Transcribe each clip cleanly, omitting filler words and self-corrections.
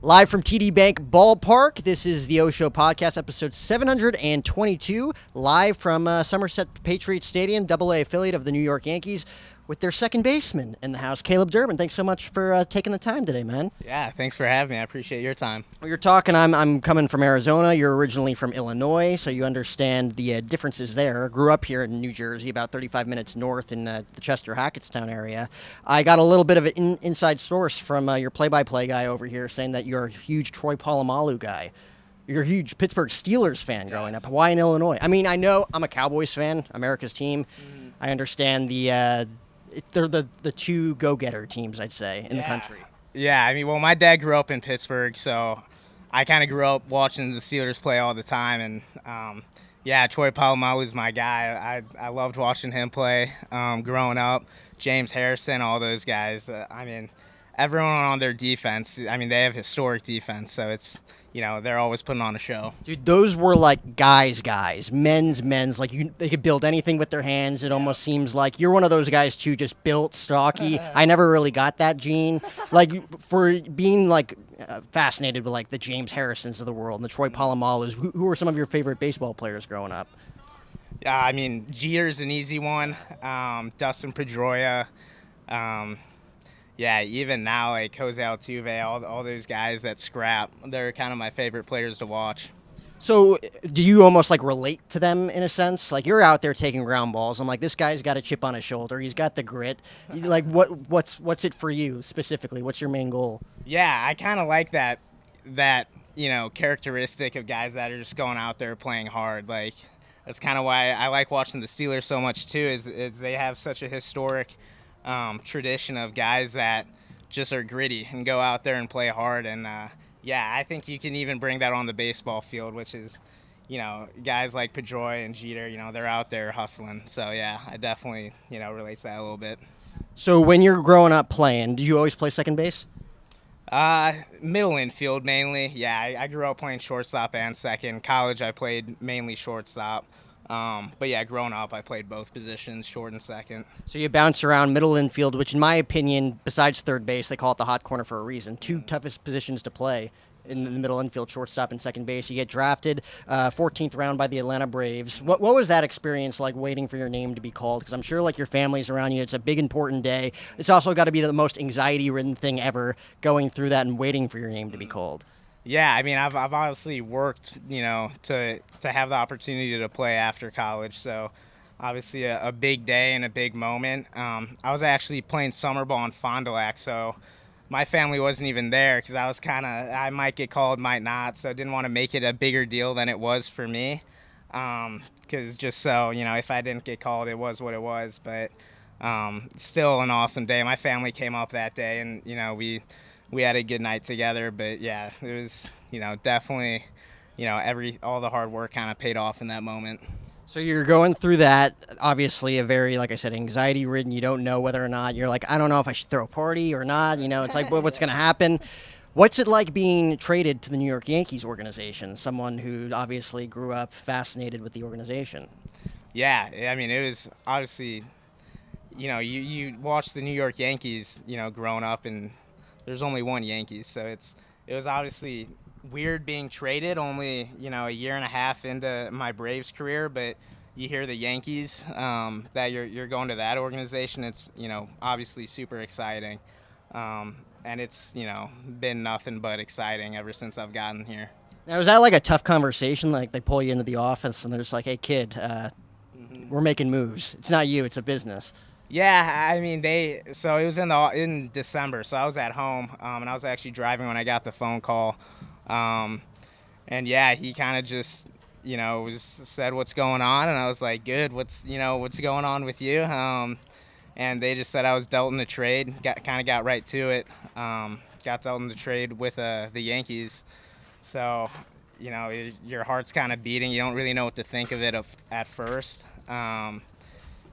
Live from TD Bank Ballpark, this is the O Show Podcast, episode 722, live from Somerset Patriots Stadium, AA affiliate of the New York Yankees, with their second baseman in the house, Caleb Durbin. Thanks so much for taking the time today, man. Yeah, thanks for having me. I appreciate your time. Well, you're talking, I'm coming from Arizona. You're originally from Illinois, so you understand the differences there. Grew up here in New Jersey, about 35 minutes north in the Chester-Hackettstown area. I got a little bit of an inside source from your play-by-play guy over here saying that you're a huge Troy Polamalu guy. You're a huge Pittsburgh Steelers fan growing up. Why in Illinois? I mean, I know I'm a Cowboys fan, America's team. I understand they're the two go-getter teams, I'd say, in the country. Yeah, I mean, well, my dad grew up in Pittsburgh, so I kind of grew up watching the Steelers play all the time. And, Troy Polamalu's my guy. I loved watching him play growing up. James Harrison, all those guys. Everyone on their defense, they have historic defense, so it's, they're always putting on a show. Dude, those were like guys, men's. Like they could build anything with their hands. It almost seems like you're one of those guys too, just built, stocky. I never really got that gene. Like for being fascinated with like the James Harrisons of the world and the Troy Polomalus. Who were some of your favorite baseball players growing up? Yeah, Jeter's an easy one. Dustin Pedroia. Even now, like Jose Altuve, all those guys that scrap, they're kind of my favorite players to watch. So do you almost like relate to them in a sense? Like you're out there taking ground balls. I'm like, this guy's got a chip on his shoulder. He's got the grit. Like what's it for you specifically? What's your main goal? Yeah, I kind of like that characteristic of guys that are just going out there playing hard. Like that's kind of why I like watching the Steelers so much too. Is they have such a historic tradition of guys that just are gritty and go out there and play hard. And I think you can even bring that on the baseball field, which is, guys like Pedroia and Jeter, they're out there hustling. So yeah, I definitely, relate to that a little bit. So when you're growing up playing, did you always play second base? Middle infield mainly. Yeah, I grew up playing shortstop and second. College, I played mainly shortstop. Growing up, I played both positions, short and second. So you bounce around middle infield, which in my opinion, besides third base, they call it the hot corner for a reason. Two toughest positions to play in the middle infield, shortstop and second base. You get drafted 14th round by the Atlanta Braves. What was that experience like waiting for your name to be called? Because I'm sure like your family's around you. It's a big, important day. It's also got to be the most anxiety-ridden thing ever, going through that and waiting for your name to be called. Yeah, I've obviously worked, to have the opportunity to play after college. So obviously a big day and a big moment. I was actually playing summer ball in Fond du Lac, so my family wasn't even there because I might get called, might not. So I didn't want to make it a bigger deal than it was for me. Because just so, if I didn't get called, it was what it was. But still an awesome day. My family came up that day and, we had a good night together, but yeah, it was, definitely, all the hard work kind of paid off in that moment. So you're going through that, obviously a very, like I said, anxiety-ridden. You don't know whether or not you're like, I don't know if I should throw a party or not. It's like, what's going to happen? What's it like being traded to the New York Yankees organization? Someone who obviously grew up fascinated with the organization. Yeah, it was obviously, you watch the New York Yankees, growing up, and there's only one Yankees, so it was obviously weird being traded only, a year and a half into my Braves career, but you hear the Yankees, that you're going to that organization. It's, obviously super exciting. And it's, been nothing but exciting ever since I've gotten here. Now, is that like a tough conversation? Like they pull you into the office and they're just like, hey kid, we're making moves. It's not you, it's a business. Yeah, so it was in December, so I was at home, and I was actually driving when I got the phone call, and yeah, he kind of just, said what's going on, and I was like, good, what's going on with you, and they just said I was dealt in the trade, got right to it, got dealt in the trade with the Yankees, so, your heart's kind of beating, you don't really know what to think of it at first.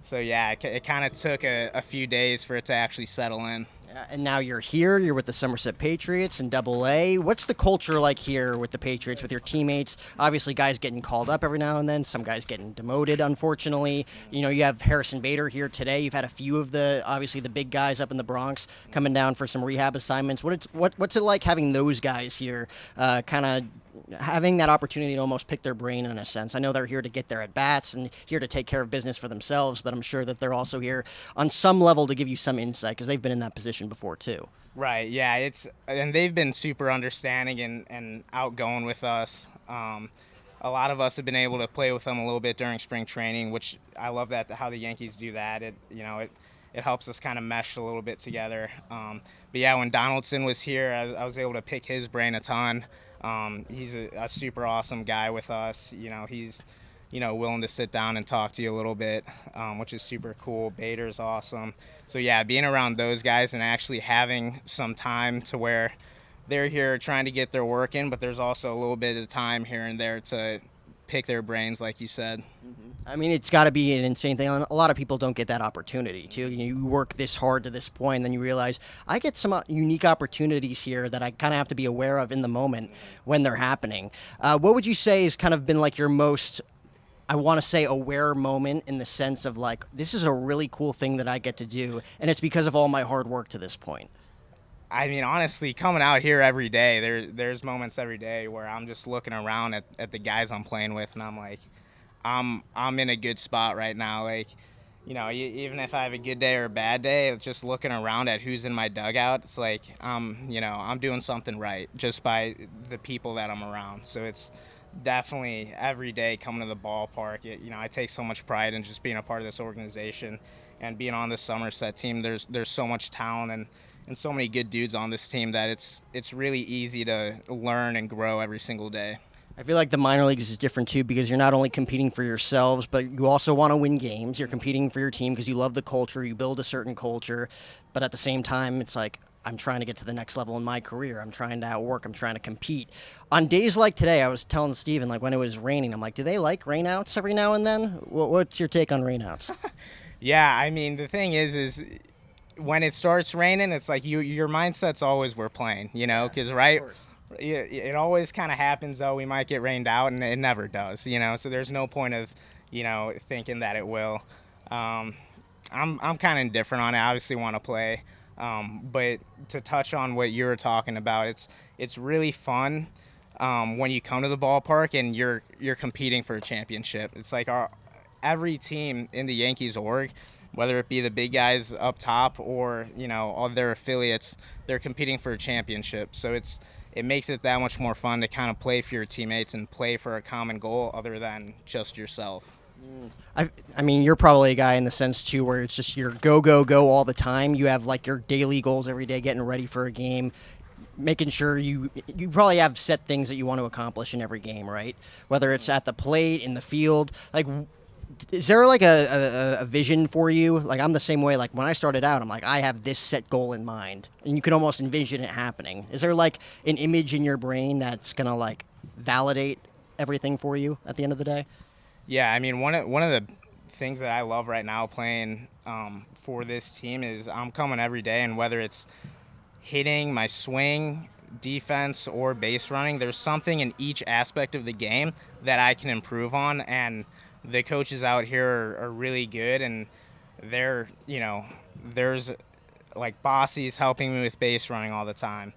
So, yeah, it kind of took a few days for it to actually settle in. And now you're here. You're with the Somerset Patriots in Double-A. What's the culture like here with the Patriots, with your teammates? Obviously, guys getting called up every now and then. Some guys getting demoted, unfortunately. You have Harrison Bader here today. You've had a few of obviously the big guys up in the Bronx coming down for some rehab assignments. What's it like having those guys here, kind of having that opportunity to almost pick their brain in a sense? I know they're here to get their at-bats and here to take care of business for themselves, but I'm sure that they're also here on some level to give you some insight because they've been in that position before too. Right, yeah, and they've been super understanding and outgoing with us. A lot of us have been able to play with them a little bit during spring training, which I love how the Yankees do that. It helps us kind of mesh a little bit together. But yeah, when Donaldson was here, I was able to pick his brain a ton. He's a super awesome guy with us. He's willing to sit down and talk to you a little bit, which is super cool. Bader's awesome. So yeah, being around those guys and actually having some time to where they're here trying to get their work in, but there's also a little bit of time here and there to pick their brains, like you said. I mean, it's got to be an insane thing. A lot of people don't get that opportunity, too. You work this hard to this point, and then you realize, I get some unique opportunities here that I kind of have to be aware of in the moment when they're happening. What would you say has kind of been like your most, I want to say, aware moment in the sense of like, this is a really cool thing that I get to do, and it's because of all my hard work to this point? I mean, honestly, coming out here every day, there's moments every day where I'm just looking around at the guys I'm playing with, and I'm like, I'm in a good spot right now. Like, even if I have a good day or a bad day, just looking around at who's in my dugout, it's like I'm doing something right just by the people that I'm around. So it's definitely every day coming to the ballpark. I take so much pride in just being a part of this organization and being on this Somerset team. There's so much talent and so many good dudes on this team that it's really easy to learn and grow every single day. I feel like the minor leagues is different too because you're not only competing for yourselves, but you also want to win games. You're competing for your team because you love the culture, you build a certain culture, but at the same time, it's like, I'm trying to get to the next level in my career. I'm trying to outwork. I'm trying to compete. On days like today, I was telling Steven, like when it was raining, I'm like, do they like rainouts every now and then? What's your take on rainouts? Yeah, I mean, the thing is when it starts raining, it's like your mindset's always we're playing, because right. It always kind of happens, though. We might get rained out, and it never does, so there's no point of, thinking that it will. I'm kind of indifferent on it. I obviously want to play, but to touch on what you were talking about, it's really fun when you come to the ballpark and you're competing for a championship. It's like every team in the Yankees org, whether it be the big guys up top or all their affiliates, they're competing for a championship. So it makes it that much more fun to kind of play for your teammates and play for a common goal other than just yourself. I mean, you're probably a guy in the sense, too, where it's just your go, go, go all the time. You have, like, your daily goals every day, getting ready for a game, making sure you probably have set things that you want to accomplish in every game, right? Whether it's at the plate, in the field. Like, is there, like, a vision for you? Like, I'm the same way. Like, when I started out, I'm like, I have this set goal in mind. And you can almost envision it happening. Is there, like, an image in your brain that's going to, like, validate everything for you at the end of the day? Yeah, I mean, one of the things that I love right now playing for this team is I'm coming every day, and whether it's hitting, my swing, defense, or base running, there's something in each aspect of the game that I can improve on, and the coaches out here are really good, and there's like Bossy's helping me with base running all the time.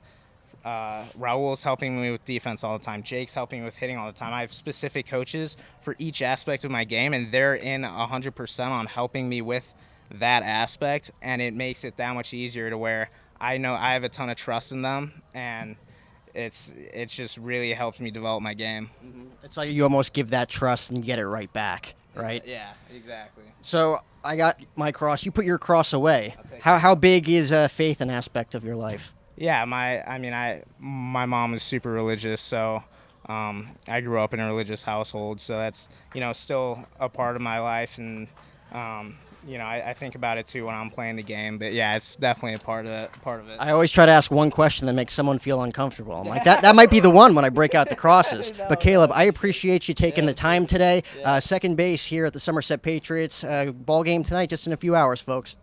Raul's helping me with defense all the time. Jake's helping me with hitting all the time. I have specific coaches for each aspect of my game, and they're in 100% on helping me with that aspect, and it makes it that much easier to where I know I have a ton of trust in them, and it's just really helped me develop my game. It's like you almost give that trust and you get it right back, right? Yeah, exactly. So I got my cross. You put your cross away. How big is faith an aspect of your life? Yeah, my mom is super religious, so I grew up in a religious household, so that's still a part of my life, and I think about it too when I'm playing the game. But yeah, it's definitely a part of it. I always try to ask one question that makes someone feel uncomfortable. I'm like, that might be the one when I break out the crosses. But Caleb, I appreciate you taking the time today. Second base here at the Somerset Patriots ball game tonight, just in a few hours, folks.